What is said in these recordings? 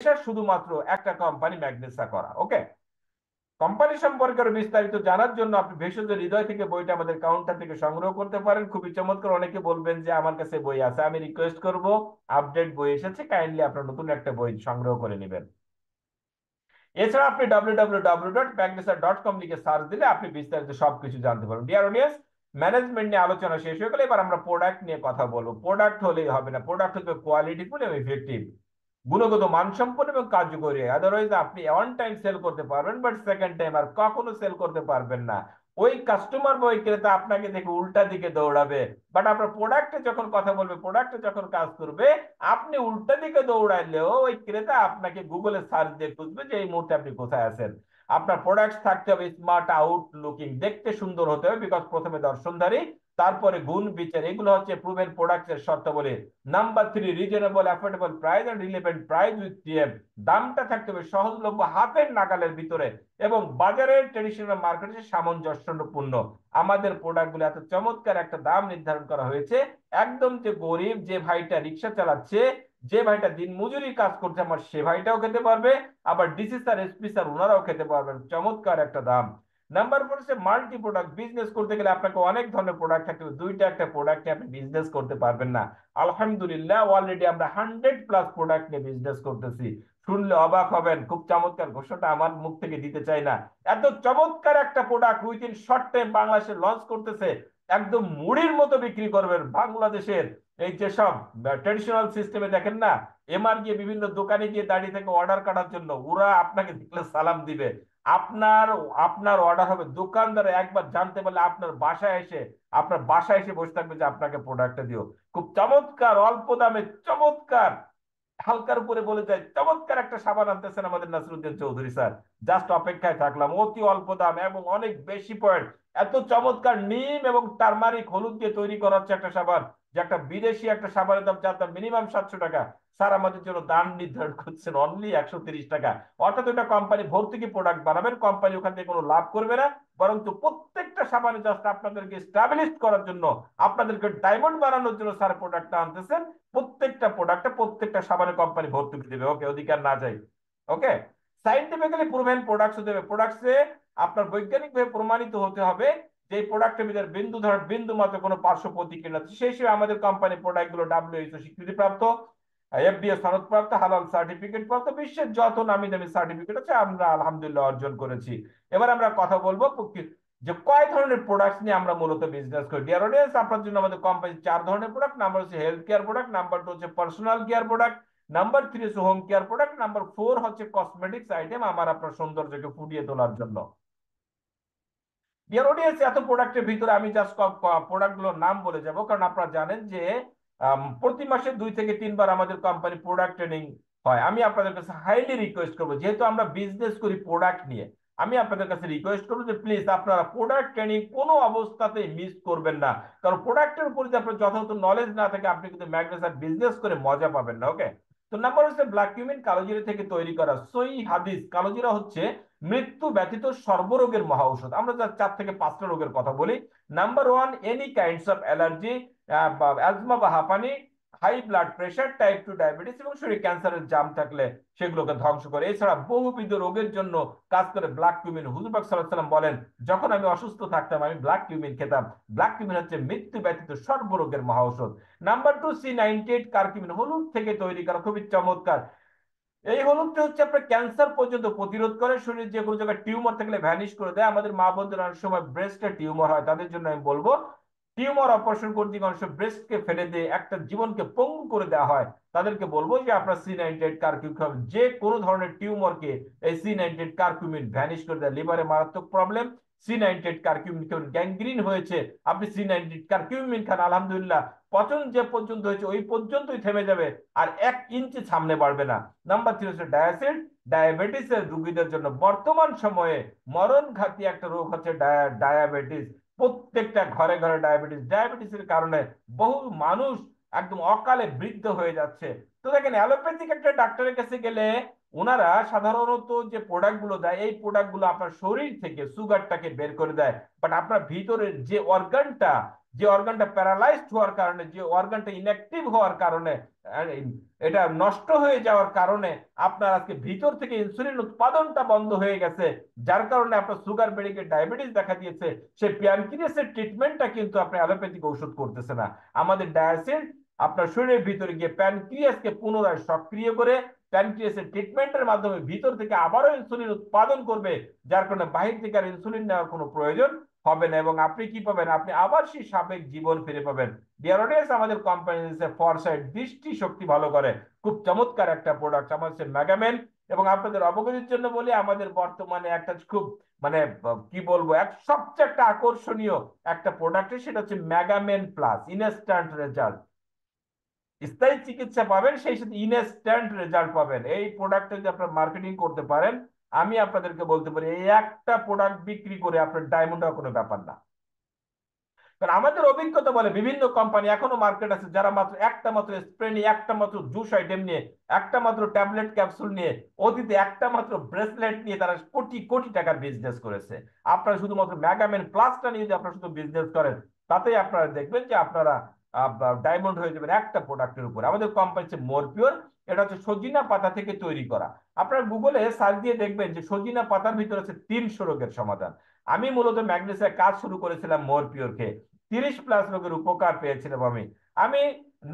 শুধুমাত্র একটা কোম্পানি, ম্যাগনেসা করা। ওকে, কোম্পানি সম্পর্কে আরো বিস্তারিত জানার জন্য আপনি ভেষজ হৃদয় থেকে বইটা আমাদের কাউন্টার থেকে সংগ্রহ করতে পারেন। খুবই চমৎকার। অনেকে বলবেন যে আমার কাছে বই আছে, আমি রিকোয়েস্ট করব আপডেট বই এসেছে, কাইন্ডলি আপনার নতুন একটা বই সংগ্রহ করে নেবেন। এছাড়া আপনি www.magnesa.com লিখে সার্চ দিলে আপনি বিস্তারিত সবকিছু জানতে পারবেন। ডিয়ার অডিয়েন্স, ম্যানেজমেন্ট নিয়ে আলোচনা শেষ হয়ে গেলে এবার আমরা প্রোডাক্ট নিয়ে কথা বলবো। প্রোডাক্ট হলেই হবে না, প্রোডাক্ট হতে কোয়ালিটিফুল এবং ইফেক্টিভ, গুণগত মানসম্পন্ন এবং কার্যকরী। আদারওয়াইজ আপনি ওয়ান টাইম সেল করতে পারবেন, বাট সেকেন্ড টাইম আর কখনো সেল করতে পারবেন না। ওই কাস্টমার বা ওই ক্রেতা আপনাকে দেখে উল্টা দিকে দৌড়াবে, বাট আপনার প্রোডাক্টে যখন কথা বলবে, প্রোডাক্টে যখন কাজ করবে, আপনি উল্টা দিকে দৌড়াইলেও ওই ক্রেতা আপনাকে গুগলে সার্চ দিয়ে খুঁজবে যে এই মুহূর্তে আপনি কোথায় আছেন। আপনার প্রোডাক্ট থাকতে হবে স্মার্ট আউট লুকিং, দেখতে সুন্দর হতে হবে, বিকজ প্রথমে দর্শনধারী, তারপরে গুণ বিচার, এগুলো হচ্ছে প্রুভেন প্রোডাক্টের শর্তাবলী। Number 3, reasonable affordable price and relevant price with TM. দামটা থাকতে হবে সহজলভ্য, হাতের নাগালের ভিতরে, এবং বাজারের ট্রেডিশনাল মার্কেটের সামঞ্জস্যপূর্ণ। আমাদের প্রোডাক্টগুলো এত চমৎকার একটা দাম নির্ধারণ করা হয়েছে, একদম যে গরিব, যে ভাইটা রিক্সা চালাচ্ছে, যে ভাইটা দিন মজুরি কাজ করছে, আমার সে ভাইটাও খেতে পারবে, আবার ডিসি স্যার, এসপি স্যার, ওনারাও খেতে পারবেন। চমৎকার একটা দাম। নাম্বার 4 হচ্ছে মাল্টি প্রোডাক্ট। বিজনেস করতে গেলে আপনাকে অনেক ধরনের প্রোডাক্ট থাকতে হবে, দুইটা একটা প্রোডাক্টে আপনি বিজনেস করতে পারবেন না। আলহামদুলিল্লাহ, অলরেডি আমরা 100+ প্রোডাক্ট নিয়ে বিজনেস করতেছি। শুনলে অবাক হবেন, খুব চমৎকার ঘোষণাটা আমার মুখ থেকে দিতে চাই না। এত চমৎকার একটা প্রোডাক্ট উইদিন শর্ট টাইম বাংলাদেশে লঞ্চ করতেছে, একদম মুড়ির মতো বিক্রি করবেন। বাংলাদেশের এই যেসব ট্রেডিশনাল সিস্টেমে দেখেন না, এমআর গিয়ে বিভিন্ন দোকানে গিয়ে দাঁড়িয়ে থেকে অর্ডার কাটার জন্য, ওরা আপনাকে দেখলে সালাম দিবে। আপনার আপনার অর্ডার হবে, দোকানদার একবার জানতে পারলে আপনার বাসায় এসে বসে থাকবে যে আপনাকে প্রোডাক্টটা দিও। খুব চমৎকার, অল্প দামে চমৎকার, হালকার উপরে বলে যায় চমৎকার একটা সাবান আনতেছেন আমাদের নাসিরুদ্দিন চৌধুরী স্যার। জাস্ট অপেক্ষায় থাকলাম, অতি অল্প দাম এবং অনেক বেশি পয়েন্ট। এত চমৎকার নিম এবং টারমারিক হলুদ দিয়ে তৈরি করা হচ্ছে একটা সাবান, যে একটা বিদেশি একটা সাবানের দাম, যার দাম মিনিমাম 700 টাকা, স্যার আমাদের জন্য দাম নির্ধারণ করছেন অনলি 130 টাকা। অর্থাৎ ওটা কোম্পানি ভর্তুকি প্রোডাক্ট বানাবেন, কোম্পানি ওখান থেকে কোনো লাভ করবে না, বরং প্রত্যেকটা সাবানে জাস্ট আপনাদেরকে স্টাবলিশ করার জন্য, আপনাদেরকে ডায়মন্ড বানানোর জন্য স্যার প্রোডাক্টটা আনতেছেন। প্রত্যেকটা সাবানে কোম্পানি ভর্তুকি দেবে, ওকে, অধিকার না যায়। ওকে, সাইন্টিফিক্যালি প্রুভেন প্রোডাক্টস হতে হবে। প্রোডাক্টসে আপনার বৈজ্ঞানিকভাবে প্রমাণিত হতে হবে যে এই প্রোডাক্টের ভিতরে বিন্দু মাত্র কোনো পার্শ্ব প্রতিক্রিয়া আছে। সেই হিসেবে আমাদের কোম্পানি প্রোডাক্টগুলো ডাব্লিউএইচও স্বীকৃতিপ্রাপ্ত, এফডিএ সনদপ্রাপ্ত, হালাল সার্টিফিকেট প্রাপ্ত, বিশ্বের যত নামি দামি সার্টিফিকেট আছে আমরা আলহামদুলিল্লাহ অর্জন করেছি। এবার আমরা কথা বলবো যে কয় ধরনের প্রোডাক্ট নিয়ে আমরা মূলত বিজনেস করি। ডিয়ার অডিয়েন্স, আপনার জন্য আমাদের কোম্পানি 4 ধরনের প্রোডাক্ট। নাম্বার হচ্ছে হেলথ কেয়ার প্রোডাক্ট, নাম্বার 2 হচ্ছে পার্সোনাল কেয়ার প্রোডাক্ট, নাম্বার 3 হচ্ছে হোম কেয়ার প্রোডাক্ট, নাম্বার 4 হচ্ছে কসমেটিক্স আইটেম, আমার আপনার সৌন্দর্যকে ফুটিয়ে তোলার জন্য। ডিয়ার অডিয়েন্স, এত প্রোডাক্টের ভিতরে আমি জাস্ট প্রোডাক্টগুলোর নাম বলে যাব, কারণ আপনারা জানেন যে প্রতি মাসে 2 থেকে 3 বার আমাদের কোম্পানি প্রোডাক্ট ট্রেনিং হয়। আমি আপনাদের কাছে হাইলি রিকোয়েস্ট করবো, যেহেতু আমরা বিজনেস করি প্রোডাক্ট নিয়ে, আমি আপনাদের কাছে রিকোয়েস্ট করবো যে প্লিজ আপনারা প্রোডাক্ট ট্রেনিং কোনো অবস্থাতেই মিস করবেন না। কারণ প্রোডাক্টের উপর যদি আপনার যথাযথ নলেজ না থাকে, আপনি কিন্তু ম্যাগনেসার বিজনেস করে মজা পাবেন না। ওকে, তো নাম্বার হচ্ছে ব্ল্যাক কিউমিন, কালোজিরা থেকে তৈরি করা সই হাদিস। কালোজিরা হচ্ছে মৃত্যু ব্যতীত সর্বরোগের মহা ঔষধ। আমরা যা 4 থেকে 5টা রোগের কথা বলি। Number 1, any kinds of allergy, asthma বা হাঁপানি, high blood pressure, type 2 diabetes এবং শরীরে ক্যান্সারের জাম থাকলে সেগুলোকে ধ্বংস করে। এছাড়া বহুবিধ রোগের জন্য কাজ করে ব্ল্যাক কিউমিন। হুজুর পাক সাল্লাল্লাহু আলাইহি ওয়াসাল্লাম বলেন, যখন আমি অসুস্থ থাকতাম আমি ব্ল্যাক কিউমিন খেতাম। ব্ল্যাক কিউমিন হচ্ছে মৃত্যু ব্যতীত সর্বরোগের মহা ঔষধ। নাম্বার 2, C98 কারকিউমিন, হলুদ থেকে তৈরি করা, খুবই চমৎকার। এই হলুদটা হচ্ছে আপনার ক্যান্সার পর্যন্ত প্রতিরোধ করে, শরীরে যে কোনো জায়গায় টিউমার থাকলে ভ্যানিশ করে দেয়। আমাদের মা বোনদের অনেক সময় ব্রেস্টে টিউমার হয়, তাদের জন্য আমি বলবো টিউমার অপারেশন করতে গিয়ে অনেক সময় ব্রেস্টকে ফেলে দিয়ে একটা জীবনকে পঙ্গু করে দেওয়া হয়, তাদেরকে বলবো যে আপনার C98 কারকিউমিন, যে কোনো ধরনের টিউমারকে এই C98 কারকিউমিন ভ্যানিশ করে দেয়। লিভারে মারাত্মক প্রবলেম, C98 কারকিউমিন, গ্যাংগ্রিন হয়েছে, আপনি C98 কারকিউমিন খান, আলহামদুলিল্লাহ পচন যে পর্যন্ত হয়েছে ওই পর্যন্তই থেমে যাবে, আর 1 ইঞ্চি সামনে বাড়বে না। নাম্বার 3 হচ্ছে ডায়াসিড। ডায়াবেটিসের রোগীদের জন্য বর্তমান সময়ে মরণ ঘাতী একটা রোগ হচ্ছে ডায়াবেটিস। প্রত্যেকটা ঘরে ঘরে ডায়াবেটিসের কারণে বহু মানুষ একদম অকালে বৃদ্ধ হয়ে যাচ্ছে। তো দেখেন, অ্যালোপ্যাথিক একটা ডাক্তারের কাছে গেলে ওনারা সাধারণত যে প্রোডাক্ট গুলো দেয় এই প্রোডাক্ট গুলো আপনার শরীর থেকে সুগারটাকে বের করে দেয়, বাট আপনার ভিতরের যে অর্গানটা প্যারালাইজড হওয়ার কারণে, যে অর্গানটা ইনঅ্যাক্টিভ হওয়ার কারণে, এটা নষ্ট হয়ে যাওয়ার কারণে আপনার আজকে ভিতর থেকে ইনসুলিন উৎপাদনটা বন্ধ হয়ে গেছে, যার কারণে আপনার সুগার বেড়ে গিয়ে ডায়াবেটিস দেখা দিয়েছে। সেই প্যানক্রিয়াসের ট্রিটমেন্টটা কিন্তু আপনি অ্যালোপ্যাথিক ওষুধ করতেছে না। আমাদের ডায়াসিন আপনার শরীরের ভিতরে গিয়ে প্যানক্রিয়াসকে পুনরায় সক্রিয় করে প্যানক্রিয়াসের ট্রিটমেন্টের মাধ্যমে ভিতর থেকে আবারও ইনসুলিন উৎপাদন করবে, যার কারণে বাহির থেকে আর ইনসুলিন নেওয়ার কোনো প্রয়োজন হবে না, এবং আপনি কি পাবেন, আপনি আবার সেই সাবেক জীবন ফিরে পাবেন। ডিয়ারোডেস আমাদের কোম্পানি ফরসাইট দৃষ্টি শক্তি ভালো করে, খুব চমৎকার একটা প্রোডাক্ট আমার হচ্ছে মেগামেন। এবং আপনাদের অবগতির জন্য বলি, আমাদের বর্তমানে একটা খুব মানে কি বলবো, সবচেয়ে একটা আকর্ষণীয় একটা প্রোডাক্ট, সেটা হচ্ছে মেগামেন প্লাস, ইনস্ট্যান্ট রেজাল্ট। স্থায়ী চিকিৎসা পাবেন, সেই সাথে ইনস্ট্যান্ট রেজাল্ট পাবেন। এই প্রোডাক্টটা যদি আপনারা মার্কেটিং করতে পারেন, আমি আপনাদেরকে বলতে পারি এই একটা প্রোডাক্ট বিক্রি করে আপনার ডায়মন্ড হওয়া কোনো ব্যাপার না। কারণ আমাদের অভিজ্ঞতা বলে বিভিন্ন কোম্পানি এখনো মার্কেট আছে যারা মাত্র একটা মাত্র স্প্রে নিয়ে, একটা মাত্র জুস আইটেম নিয়ে, একটা মাত্র ট্যাবলেট ক্যাপসুল নিয়ে, অতীতে একটা মাত্র ব্রেসলেট নিয়ে তারা কোটি কোটি টাকার বিজনেস করেছে। আপনারা শুধুমাত্র মেগামেন প্লাসটা নিয়ে যদি আপনারা শুধু বিজনেস করেন, তাতেই আপনারা দেখবেন যে আপনারা ডায়মন্ড হয়ে যাবেন একটা প্রোডাক্টের উপরে। আমাদের কোম্পানি হচ্ছে মোরপিওর, এটা হচ্ছে সজিনা পাতা থেকে তৈরি করা। আপনারা গুগলে সার্চ দিয়ে দেখবেন যে সজিনা পাতার ভিতরে আছে 300 রোগের সমাধান। আমি মূলত ম্যাগনেসিয়া কাজ শুরু করেছিলাম মোরপিওর খেয়ে, 30+ রোগের উপকার পেয়েছিলাম আমি। আমি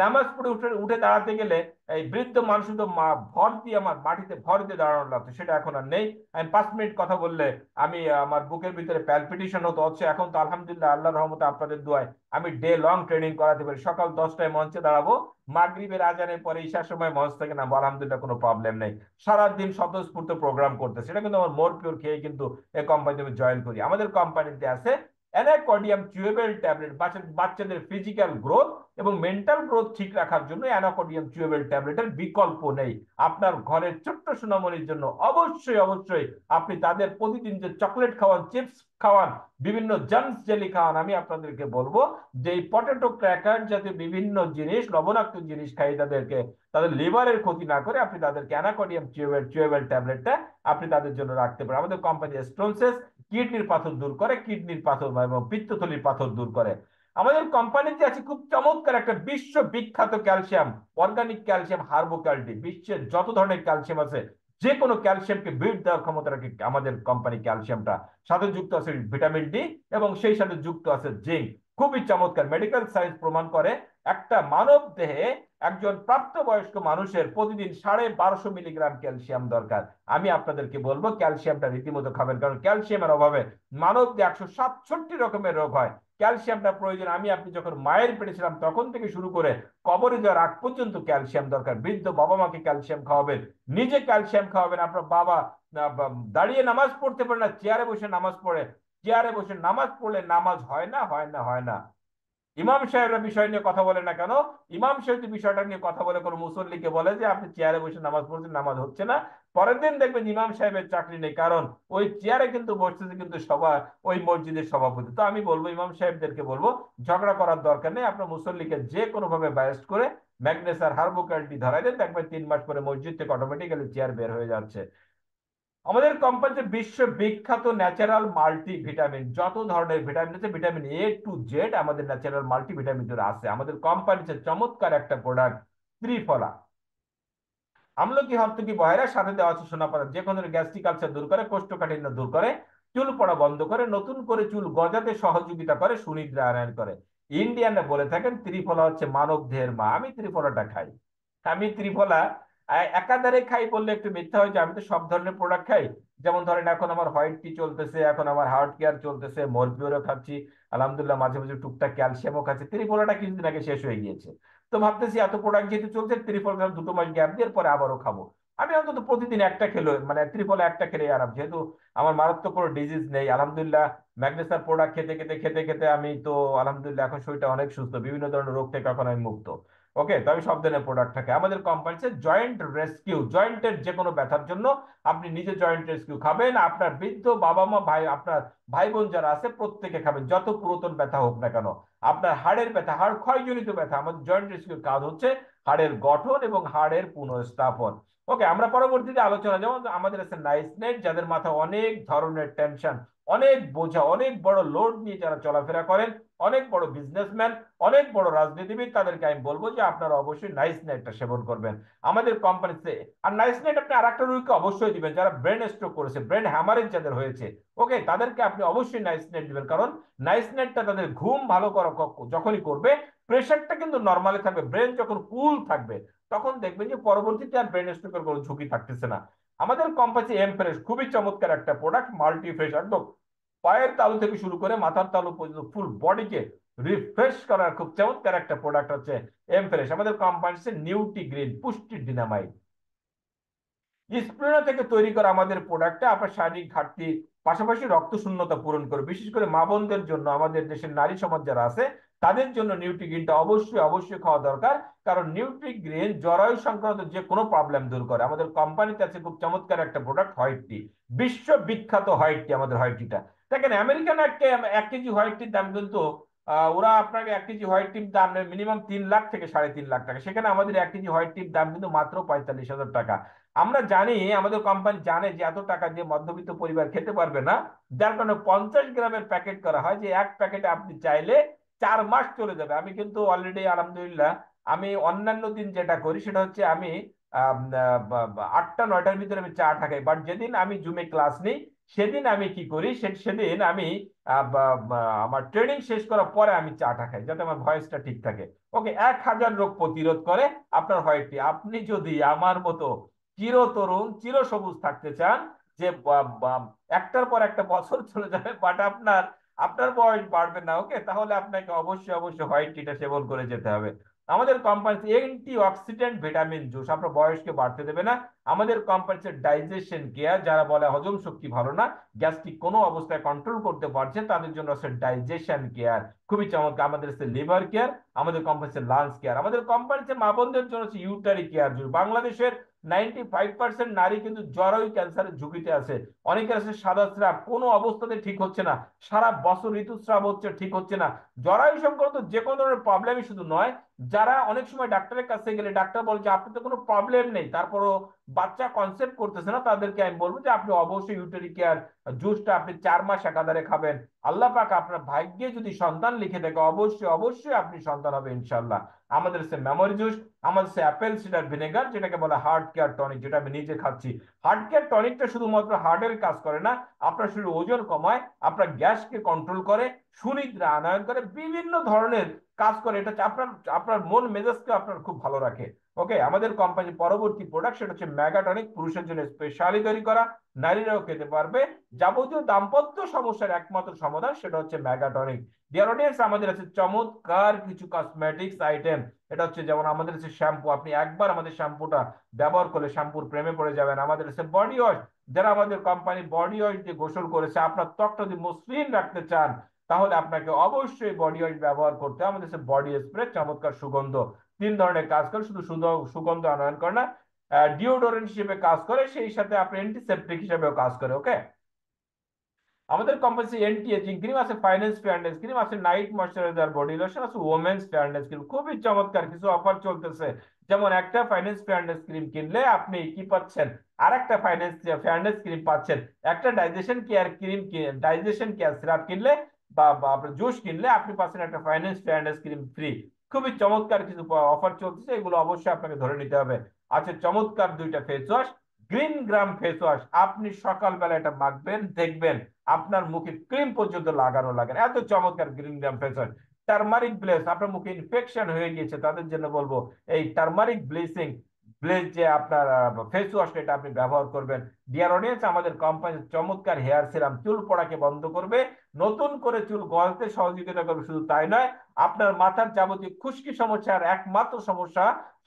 নামাজ পড়ে উঠে উঠে দাঁড়াতে গেলে এই বৃদ্ধ মানুষ তো ভর দিয়ে আমার মাটিতে ভর দিয়ে দাঁড়ানো লাগতো, সেটা এখন আর নেই। আমি 5 মিনিট কথা বললে আমি আমার বুকের ভিতরে প্যালপিটেশন হতো, হচ্ছে এখন তো আলহামদুলিল্লাহ আল্লাহর রহমতে আপনাদের দোয়ায় আমি ডে লং ট্রেনিং করাতে পারি। সকাল 10টায় মঞ্চে দাঁড়াবো, মাগরিবের আজানের পরে ঈশার সময় মঞ্চ থেকে নামবো, আলহামদুলিল্লাহ কোনো প্রবলেম নেই। সারাদিন স্বতঃস্ফূর্ত প্রোগ্রাম করতেছে, সেটা কিন্তু আমার মোর পিওর খেয়ে কিন্তু এই কোম্পানিতে আমি জয়েন করি। আমাদের কোম্পানিতে আছে অ্যানাকর্ডিয়াম চিউয়েবল ট্যাবলেট, বাচ্চাদের ফিজিক্যাল গ্রোথ এবং মেন্টাল গ্রোথ ঠিক রাখার জন্য অ্যানাকর্ডিয়াম চিউয়েবল ট্যাবলেটের বিকল্প নেই। আপনার ঘরের ছোট্ট সোনামণির জন্য অবশ্যই অবশ্যই আপনি তাদের প্রতিদিন যে চকলেট খাওয়ান, চিপস খাওয়ান, বিভিন্ন জাঙ্কস জেলি খাওয়ান, আমি আপনাদেরকে বলবো যে এই পটেটো ক্র্যাকার জাতীয় বিভিন্ন জিনিস, লবণাক্ত জিনিস খাই তাদেরকে তাদের লিভারের ক্ষতি না করে আপনি তাদেরকে অ্যানাকর্ডিয়াম চিউয়েবল ট্যাবলেটটা আপনি তাদের জন্য রাখতে পারেন। আমাদের কোম্পানি স্টোনসেস কিডনির পাথর দূর করে, কিডনির পাথর এবং পিত্তথলির পাথর দূর করে। আমাদের কোম্পানিতে আছে খুব চমৎকার একটা বিশ্ব বিখ্যাত ক্যালসিয়াম, অর্গানিক ক্যালসিয়াম হার্বোক্যালডি। বিশ্বের যত ধরনের ক্যালসিয়াম আছে যে কোনো ক্যালসিয়ামকে বিট দেওয়ার ক্ষমতা রাখে আমাদের কোম্পানি ক্যালসিয়ামটা। সাথে যুক্ত আছে ভিটামিন ডি এবং সেই সাথে যুক্ত আছে জিঙ্ক। খুবই চমৎকার, মেডিকেল সায়েন্স প্রমাণ করে একটা মানব দেহে একজন প্রাপ্তবয়স্ক মানুষের প্রতিদিন 1250 মিলিগ্রাম ক্যালসিয়াম দরকার। আমি আপনাদেরকে বলবো ক্যালসিয়ামটা রীতিমতো খাবেন, কারণ ক্যালসিয়ামের অভাবে মানব দেহে 167 রকমের রোগ হয়। ক্যালসিয়ামটা প্রয়োজন। আমি আপনি যখন মায়ের পেটে ছিলাম তখন থেকে শুরু করে কবরে যাওয়ার আগ পর্যন্ত ক্যালসিয়াম দরকার। বৃদ্ধ বাবা মাকে ক্যালসিয়াম খাওয়াবেন, নিজে ক্যালসিয়াম খাওয়াবেন। আপনার বাবা দাঁড়িয়ে নামাজ পড়তে পারে না, চেয়ারে বসে নামাজ পড়ে, চেয়ারে বসে নামাজ পড়লে নামাজ হয় না, হয় না, হয় না। ইমাম সাহেবরা বিষয় নিয়ে কথা বলে না কেন? ইমাম সাহেব বিষয়টা নিয়ে কথা বলে কোনো মুসল্লিকে বলে যে আপনি চেয়ারে বসে নামাজ পড়ছেন, নামাজ হচ্ছে না, পরের দিন দেখবেন ইমাম সাহেবের চাকরি নেই, কারণ ওই চেয়ারে কিন্তু বসতেছে কিন্তু সবার ওই মসজিদের সভাপতি। তো আমি বলবো ইমাম সাহেবদেরকে বলবো ঝগড়া করার দরকার নেই, আপনার মুসল্লিকে যে কোনো ভাবে বায়াস্ট করে ম্যাগনেসার হার্বোক্যালটি ধরাই দেন, দেখবেন 3 মাস পরে মসজিদ থেকে অটোমেটিক্যালি চেয়ার বের হয়ে যাচ্ছে। আমাদের কোম্পানিতে বিশ্ব বিখ্যাত ন্যাচারাল মাল্টি ভিটামিন, যত ধরনের ভিটামিন আছে ভিটামিন A to Z আমাদের ন্যাচারাল মাল্টি ভিটামিন আছে। আমাদের কোম্পানিতে চমৎকার একটা প্রোডাক্ট ত্রিফলা, আমলকি হরতকি বয়রা, সাথে দেওয়া আছে সোনাপাতা, যে কোনো গ্যাস্ট্রিক আলসার দূর করে, কোষ্ঠকাঠিন্য দূর করে, চুল পড়া বন্ধ করে, নতুন করে চুল গজাতে সহযোগিতা করে, সুনিদ্রা আনয়ন করে। ইন্ডিয়ানরা বলে থাকেন ত্রিফলা হচ্ছে মানব দেহের মা। আমি ত্রিফলাটা খাই। আমি ত্রিফলা একাধারে খাই বললে একটু মিথ্যা হয়ে যায়, আমি তো সব ধরনের প্রোডাক্ট খাই। যেমন ধরেন এখন আমার হোয়াইট টি চলতেছে, এখন আমার হার্ট কেয়ার চলতেছে, মরপিওরও খাচ্ছি, আলহামদুলিল্লাহ মাঝে মাঝে টুকটাক ক্যালসিয়ামও খাচ্ছি। ত্রিফলাটা কিছুদিন আগে শেষ হয়ে গিয়েছে, তো ভাবতেছি এত প্রোডাক্ট যেহেতু চলছে ত্রিফল 2 মাস গ্যাপ দিয়ে পরে আবারও খাবো। আমি অন্তত প্রতিদিন একটা খেলো, মানে ত্রিফল একটা খেলে আরাম, যেহেতু আমার মারাত্মক কোনো ডিজিজ নেই আলহামদুলিল্লাহ। ম্যাগনেসার প্রোডাক্ট খেতে খেতে খেতে খেতে আমি তো আলহামদুলিল্লাহ এখন শরীরটা অনেক সুস্থ, বিভিন্ন ধরনের রোগ থেকে এখন আমি মুক্ত। ওকে, তো আমি সব ধরনের প্রোডাক্ট থাকে আমাদের কোম্পানিতে। জয়েন্ট রেস্কিউ, জয়েন্টের যে কোনো ব্যথার জন্য আপনি নিজে জয়েন্ট রেস্কিউ খাবেন, আপনার বৃদ্ধ বাবা মা ভাই, আপনার ভাই বোন যারা আছে প্রত্যেকে খাবেন, যত পুরাতন ব্যথা হোক না কেন। আপনার হাড়ের ব্যথা, হাড় ক্ষয়জনিত ব্যথা, আমাদের জয়েন্ট রেস্কিউর কাজ হচ্ছে হাড়ের গঠন এবং হাড়ের পুনঃস্থাপন। ওকে, আমরা পরবর্তীতে আলোচনা, যেমন আমাদের আছে নাইস নেট, যাদের মাথায় অনেক ধরনের টেনশন, অনেক বোঝা, অনেক বড় লোড নিয়ে যারা চলাফেরা করেন, অনেক বড় বিজনেসম্যান, অনেক বড় রাজনীতিবিদ, তাদেরকে আমি বলবো যে আপনারা অবশ্যই নাইস নেটটা সেবন করবেন আমাদের কোম্পানিতে। আর নাইস নেট আপনি আর একটা রোগীকে অবশ্যই দিবেন, যারা ব্রেন স্ট্রোক করেছে, ব্রেন হ্যামারেজ যাদের হয়েছে, ওকে, তাদেরকে আপনি অবশ্যই নাইস নেট দিবেন। কারণ নাইস নেটটা তাদের ঘুম ভালো করা যখনই করবে, প্রেশারটা কিন্তু নর্মালি থাকবে, ব্রেন যখন কুল থাকবে তখন দেখবেন যে পরবর্তীতে আর ব্রেন স্ট্রোকের কোনো ঝুঁকি থাকতেছে না। আমাদের কোম্পানি এমপ্রেস খুবই চমৎকার একটা প্রোডাক্ট, মাল্টি ফ্রেশ, একদম পায়ের তালু থেকে শুরু করে মাথার তালু পর্যন্ত ফুল বডিকে রিফ্রেশ করার খুব চমৎকার একটা প্রোডাক্ট হচ্ছে এমপ্রেস। আমাদের কোম্পানি হচ্ছে নিউটি গ্রিন পুষ্টি ডিনামাইট। স্প্রুনা থেকে তৈরি করা আমাদের প্রোডাক্টটা আপনার শারীরিক ঘাটতি, পাশাপাশি রক্ত শূন্যতা পূরণ করে, বিশেষ করে মা বোনদের জন্য, আমাদের দেশের নারী সমাজ যারা আছে তাদের জন্য নিউট্রিগ্রিনটা অবশ্যই অবশ্যই খাওয়া দরকার। কারণ নিউট্রিগ্রিন জরায়ু সংক্রান্ত যে কোনো প্রবলেম দূর করে। আমাদের কোম্পানিতে আছে খুব চমৎকার একটা প্রোডাক্ট হোয়াইট টি, বিশ্ববিখ্যাত হোয়াইট টি, আমাদের হোয়াইট টিটা দেখেন। আমেরিকান এক কেজি হোয়াইট টির দাম কিন্তু ওরা আপনাকে 1 কেজি হোয়াইট টির দাম নেয় মিনিমাম 3 লাখ থেকে 3.5 লাখ টাকা, সেখানে আমাদের 1 কেজি হোয়াইট টির দাম কিন্তু মাত্র 45,000 টাকা। আমরা জানি, আমাদের কোম্পানি জানে যে এত টাকা দিয়ে মধ্যবিত্ত পরিবার খেতে পারবে না, যার কারণে 50 গ্রামের প্যাকেট করা হয়, যে এক প্যাকেটে আপনি চাইলে 4 মাস চলে যাবে। আমি কিন্তু অলরেডি আলহামদুলিল্লাহ, আমি অন্যান্য দিন যেটা করি সেটা হচ্ছে আমি 8টা 9টার ভিতরে আমি চা খাই, বাট যেদিন আমি জুমে ক্লাস নিই সেদিন আমি কি করি, সেদিন আমি আমার ট্রেনিং শেষ করার পরে আমি চাটা খাই, যাতে আমার ভয়েসটা ঠিক থাকে। ওকে, 1000 রোগ প্রতিরোধ করে আপনার হোয়াইট টি। আপনি যদি আমার মতো চিরতরুণ চির সবুজ থাকতে চান, যে একটার পর একটা বছর চলে যাবে বাট আপনার আপনার বয়স বাড়বে না, ওকে, তাহলে আপনাকে অবশ্যই অবশ্যই হোয়াইট টিটা সেবন করে যেতে হবে। আমাদের কোম্পানিতে অ্যান্টি অক্সিডেন্ট ভিটামিন জুস আপনার বয়সকে বাড়তে দেবে না। আমাদের কোম্পানিতে ডাইজেশন কেয়ার, যারা বলে হজম শক্তি ভালো না, গ্যাস্ট্রিক কোনো অবস্থায় কন্ট্রোল করতে পারছে, তাদের জন্য আছে ডাইজেশন কেয়ার, খুবই চমৎকার। আমাদের আছে লিভার কেয়ার, আমাদের কোম্পানিতে লাঞ্চ কেয়ার, আমাদের কোম্পানিতে মা বোনদের জন্য আছে ইউটারি কেয়ার। বাংলাদেশের 95% নারী কিন্তু জরায়ু ক্যান্সারের ঝুঁকিতে আছে। অনেকের আছে সাদা স্রাব, কোনো অবস্থাতে ঠিক হচ্ছে না, সারা বছর ঋতুস্রাব হচ্ছে, ঠিক হচ্ছে না। জরায়ু সংক্রান্ত যে কোনো ধরনের প্রবলেমই শুধু নয়, যারা অনেক সময় ডাক্তারের কাছে গেলে ডাক্তার বলে যে আপনার তো কোনো প্রবলেম নেই, তারপরও বাচ্চা কনসেপ্ট করতেছে না, তাদেরকে আমি বলবো যে আপনি অবশ্যই ইউটারি কেয়ার জুসটা আপনি 4 মাস একাধারে খাবেন। আল্লাহ পাক আপনার ভাগ্যে যদি সন্তান লিখে থাকে, অবশ্যই অবশ্যই আপনি সন্তান হবে ইনশাল্লাহ। আমাদের সে মেমোরি জুস, আমাদের সে অ্যাপেল সিডার ভিনেগার, যেটাকে বলে হার্ট কেয়ার টনিক, যেটা আমি নিজে খাচ্ছি। হার্ট কেয়ার টনিকটা শুধুমাত্র হার্টের কাজ করে না, আপনার শরীরে ওজন কমায়, আপনার গ্যাসকে কন্ট্রোল করে, সুনিদ্রা আনয়ন করে, বিভিন্ন ধরনের কাজ করে। এটা হচ্ছে আপনার আপনার মন মেজাজকে আপনার খুব ভালো রাখে। ওকে, আমাদের কোম্পানি পরবর্তী প্রোডাক্ট সেটা হচ্ছে মেগাটনিক, পুরুষের জন্য স্পেশালি তৈরি করা, নারীরাও খেতে পারবে। যাবতীয় দাম্পত্য সমস্যার একমাত্র সমাধান সেটা হচ্ছে মেগাটনিক। ডিয়ার অডিয়েন্স, আমাদের আছে চমৎকার কিছু কসমেটিক্স আইটেম। এটা হচ্ছে যেমন আমাদের আছে শ্যাম্পু, আপনি একবার আমাদের শ্যাম্পুটা ব্যবহার করলে শ্যাম্পুর প্রেমে পড়ে যাবেন। আমাদের আছে বডি ওয়াশ, যারা আমাদের কোম্পানি বডি ওয়াশ দিয়ে গোসল করেছে, আপনার ত্বকটা যদি মসৃণ রাখতে চান তাহলে আপনাকে অবশ্যই বডি ওয়াশ ব্যবহার করতে হবে। আমাদের আছে বডি স্প্রে, চমৎকার সুগন্ধ, 3 ধরনের কাজ করে, শুধু শুধু সুগন্ধ আনয়ন করে না, ডিওডোরেন্ট হিসেবে কাজ করে, সেই সাথে আপনি অ্যান্টিসেপ্টিক হিসেবেও কাজ করে। ওকে, আমাদের কোম্পানি এন্টি এজিং ক্রিম আছে, ফাইন্যান্স ফেয়ারনেস ক্রিম আছে, নাইট ময়শ্চারাইজার বডি লোশন আছে, ওমেন্স ফেয়ারনেস ক্রিম, খুবই চমৎকার কিছু অফার চলতেছে। যেমন একটা ফাইন্যান্স ফেয়ারনেস ক্রিম কিনলে আপনি কি পাচ্ছেন, আর একটা ফাইন্যান্স ফেয়ারনেস ক্রিম পাচ্ছেন। একটা digestion care cream, digestion care syrup কিনলে বা আপনার জুস কিনলে আপনি পাচ্ছেন একটা ফাইন্যান্স ফেয়ারনেস ক্রিম ফ্রি। খুবই চমৎকার কিছু অফার চলতেছে, এগুলো অবশ্যই আপনাকে ধরে নিতে হবে। আছে চমৎকার 2টা face wash, green gram face wash, আপনি সকালবেলা এটা মাখবেন, দেখবেন আপনার মুখে ক্রিম পর্যন্ত লাগানো লাগে না, এত চমৎকার green gram face wash. Turmeric bless, আপনার মুখে ইনফেকশন হয়ে গিয়েছে তাদের জন্য বলবো এই টার্মারিক ব্লিচিং ব্লেজ যে আপনার ফেস ওয়াশ, এটা আপনি ব্যবহার করবেন। ডিয়ার অডিয়েন্স, আমাদের কোম্পানির চমৎকার হেয়ার সিরাম চুল পড়াকে বন্ধ করবে, নতুন করে চুল গজাতে সহযোগিতা করবে, শুধু তাই নয়, আপনার মাথার যাবতীয় খুশকি সমস্যার একমাত্র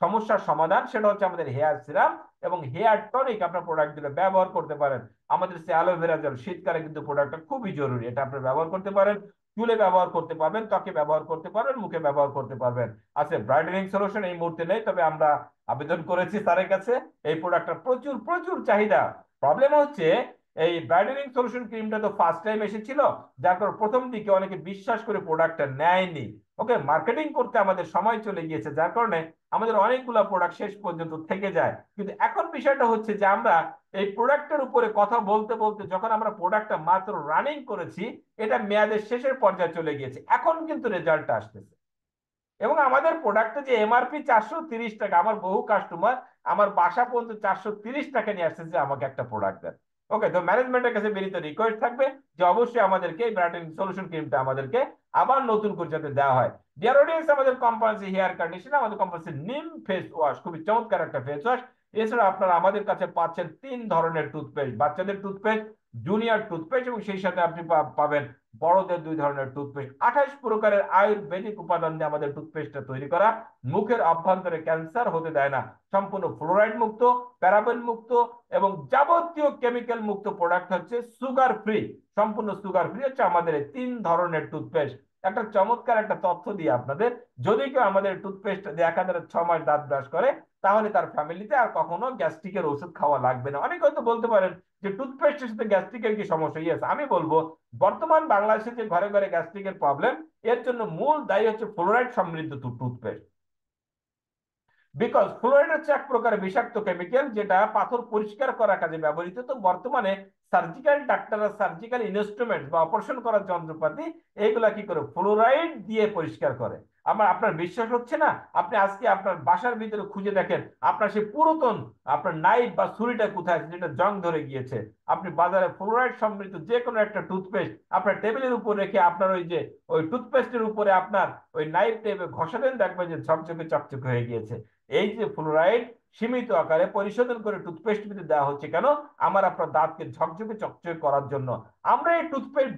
সমস্যার সমাধান সেটা হচ্ছে আমাদের হেয়ার সিরাম এবং হেয়ার টনিক। আপনার প্রোডাক্ট গুলো ব্যবহার করতে পারেন। আমাদের সে অ্যালোভেরা জেল, শীতকালে কিন্তু প্রোডাক্টটা খুবই জরুরি, এটা আপনি ব্যবহার করতে পারেন। চুলে ব্যবহার করতে পারবেন, ত্বকে ব্যবহার করতে পারবেন, মুখে ব্যবহার করতে পারবেন। আছে ব্রাইটেনিং সলিউশন, এই মুহূর্তে নেই, তবে আমরা আবেদন করেছি স্যারের কাছে। এই প্রোডাক্টটা প্রচুর প্রচুর চাহিদা। প্রবলেম হচ্ছে এই ব্রাইটেনিং সলিউশন ক্রিমটা তো ফার্স্ট টাইম এসেছিল, যার কারণে প্রথম দিকে অনেকে বিশ্বাস করে প্রোডাক্টটা নেয়নি। ওকে, মার্কেটিং করতে আমাদের সময় চলে গিয়েছে, যার কারণে আমাদের অনেকগুলো প্রোডাক্ট শেষ পর্যন্ত থেকে যায়। কিন্তু এখন বিষয়টা হচ্ছে যে আমরা এই প্রোডাক্টের উপরে কথা বলতে বলতে যখন আমরা প্রোডাক্টটা মাত্র রানিং করেছি, এটা মেয়াদের শেষের পর্যায়ে চলে গিয়েছে, এখন কিন্তু রেজাল্ট আসতেছে। এবং আমাদের প্রোডাক্টে যে এমআরপি 430 টাকা, আমার বহু কাস্টমার আমার বাসা পর্যন্ত 430 টাকা নিয়ে আসছে যে আমাকে একটা প্রোডাক্ট দেন। ওকে, তো ম্যানেজমেন্টের কাছে বিনীত রিকোয়েস্ট থাকবে যে অবশ্যই আমাদেরকে এই ব্রাইটেনিং সলিউশন ক্রিমটা আমাদেরকে আবার নতুন করে যাতে দেওয়া হয়। ডিয়ার অডিয়েন্স, আমাদের কোম্পানি হেয়ার কন্ডিশন, আমাদের কোম্পানি নিম ফেস ওয়াশ, খুবই চমৎকার একটা ফেস ওয়াশ। এছাড়া আপনারা আমাদের কাছে পাচ্ছেন 3 ধরনের টুথপেস্ট, বাচ্চাদের টুথপেস্ট, জুনিয়র টুথপেস্ট, এবং সেই সাথে আপনি পাবেন বড়দের 2 ধরনের টুথপেস্ট। 28 প্রকারের আয়ুর্বেদিক উপাদান দিয়ে আমাদের টুথপেস্টটা তৈরি করা, মুখের অভ্যন্তরে ক্যান্সার হতে দেয় না, সম্পূর্ণ ফ্লোরাইড মুক্ত, প্যারাবেন মুক্ত এবং যাবতীয় কেমিক্যাল মুক্ত প্রোডাক্ট হচ্ছে, সুগার ফ্রি, সম্পূর্ণ সুগার ফ্রি হচ্ছে আমাদের এই 3 ধরনের টুথপেস্ট। একটা চমৎকার একটা তথ্য দিয়ে আপনাদের, যদি কেউ আমাদের টুথপেস্ট দিয়ে একাধারে 6 মাস দাঁত ব্রাশ করে, তাহলে তার ফ্যামিলিতে আর কখনো গ্যাস্ট্রিকের ওষুধ খাওয়া লাগবে না। অনেকে হয়তো বলতে পারেন যে টুথপেস্টের সাথে গ্যাস্ট্রিকের কি সমস্যা? ইয়েস, আমি বলবো বর্তমান বাংলাদেশে যে ঘরে ঘরে গ্যাস্ট্রিকের প্রবলেম, এর জন্য মূল দায়ী হচ্ছে ফ্লোরাইড সমৃদ্ধ টুথপেস্ট। বিকজ ফ্লোরাইড হচ্ছে এক প্রকার বিষাক্ত কেমিক্যাল, যেটা পাথর পরিষ্কার করার কাজে ব্যবহৃত। তো বর্তমানে সার্জিক্যাল ডাক্তাররা সার্জিক্যাল ইনস্ট্রুমেন্ট বা অপারেশন করার যন্ত্রপাতি এগুলা কি করে ফ্লোরাইড দিয়ে পরিষ্কার করে। আপনার বিশ্বাস হচ্ছে না? আপনি আজকে আপনার বাসার ভিতরে খুঁজে দেখেন আপনার সেই পুরাতন আপনার নাইফ বা ছুরিটা কোথায় আছে, যেটা জং ধরে গিয়েছে। আপনি বাজারে ফ্লোরাইড সমৃদ্ধ যে কোনো একটা টুথপেস্ট আপনার টেবিলের উপর রেখে আপনার ওই টুথপেস্টের উপরে আপনার ওই নাইফ টেপে ঘষা দেন, দেখবেন যে ঝকঝকে চকচকে হয়ে গিয়েছে। এই যে ফ্লোরাইড সীমিত আকারে পরিশোধন করে টুথপেস্ট দেওয়া হচ্ছে কেন? আমার আপনার দাঁতকে ঝকঝকে চকচকে করার জন্য। আমরা এই টুথপেস্ট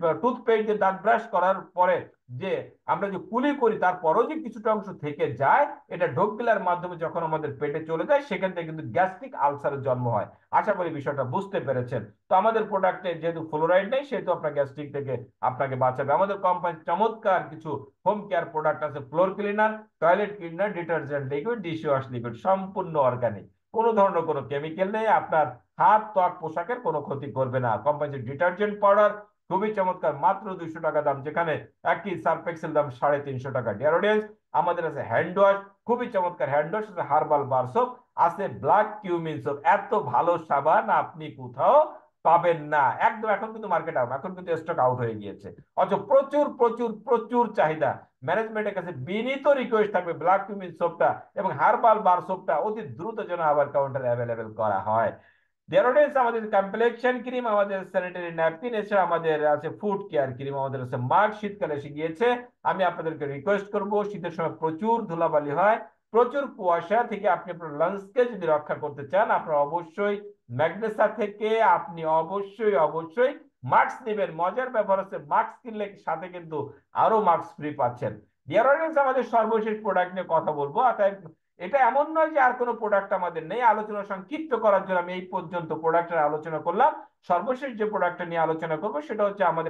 দিয়ে দাঁত ব্রাশ করার পরে যে আমরা যে কুলি করি, তারপরও যে কিছুটা অংশ থেকে যায়, এটা ঢোক গিলার মাধ্যমে যখন আমাদের পেটে চলে যায়, সেখান থেকে কিন্তু গ্যাস্ট্রিক আলসারের জন্ম হয়। আশা করি বিষয়টা বুঝতে পেরেছেন। তো আমাদের প্রোডাক্টে যেহেতু ফ্লোরাইড নেই, সেহেতু আপনার গ্যাস্ট্রিক থেকে আপনাকে বাঁচাবে। আমাদের কোম্পানির চমৎকার কিছু হোম কেয়ার প্রোডাক্ট আছে, floor cleaner, toilet cleaner, detergent liquid, dish wash liquid, সম্পূর্ণ অর্গানিক, কোনো ধরনের কোনো কেমিক্যাল নেই, আপনার হাত ত্বক পোশাকের কোনো ক্ষতি করবে না। কোম্পানির ডিটারজেন্ট পাউডার খুবই চমৎকার, মাত্র 200 টাকা দাম, যেখানে একই সার্ফ এক্সেল দাম 350 টাকা। ডিয়ার অডিয়েন্স, আমাদের আছে হ্যান্ড ওয়াশ, খুবই চমৎকার হ্যান্ড ওয়াশ আছে, হার্বাল বার সোপ আছে, ব্ল্যাক কিউমিন সোপ, এত ভালো সাবান আপনি কোথাও পাবেন না একদম। এখন কিন্তু মার্কেট আউট, এখন কিন্তু স্টক আউট হয়ে গিয়েছে, অথচ প্রচুর প্রচুর প্রচুর চাহিদা। ম্যানেজমেন্টের কাছে বিনীত রিকোয়েস্ট থাকবে ব্ল্যাক কিউমিন সোপটা এবং হার্বাল বার সোপটা অতি দ্রুত যেন আবার কাউন্টারে অ্যাভেলেবেল করা হয়। ডেরোডেন্স, আমাদের কমপ্লেকশন ক্রিম, আমাদের স্যানিটারি ন্যাপকিন, এছাড়া আমাদের আছে ফুড কেয়ার ক্রিম, আমাদের আছে মাস্ক। শীতকালে এসে গিয়েছে, আমি আপনাদেরকে রিকোয়েস্ট করব, শীতের সময় প্রচুর ধুলাবালি হয়, প্রচুর কুয়াশা থেকে আপনি আপনার লাঞ্চকে যদি রক্ষা করতে চান, আপনার অবশ্যই ম্যাগনেসা থেকে আপনি অবশ্যই অবশ্যই মাস্ক নেবেন। মজার ব্যাপার হচ্ছে মাস্ক কিনলে সাথে কিন্তু আরো মাস্ক ফ্রি পাচ্ছেন। ডিয়ার অডিয়েন্স, আমাদের সর্বশেষ প্রোডাক্ট নিয়ে কথা বলবো, অর্থাৎ এটা এমন নয় যে আর কোনো প্রোডাক্ট আমাদের নেই। আলোচনা সংক্ষিপ্ত করার জন্য আমি এই পর্যন্ত প্রোডাক্টের আলোচনা করলাম। সর্বশেষ যে প্রোডাক্টটা নিয়ে আলোচনা করবো সেটা হচ্ছে আমাদের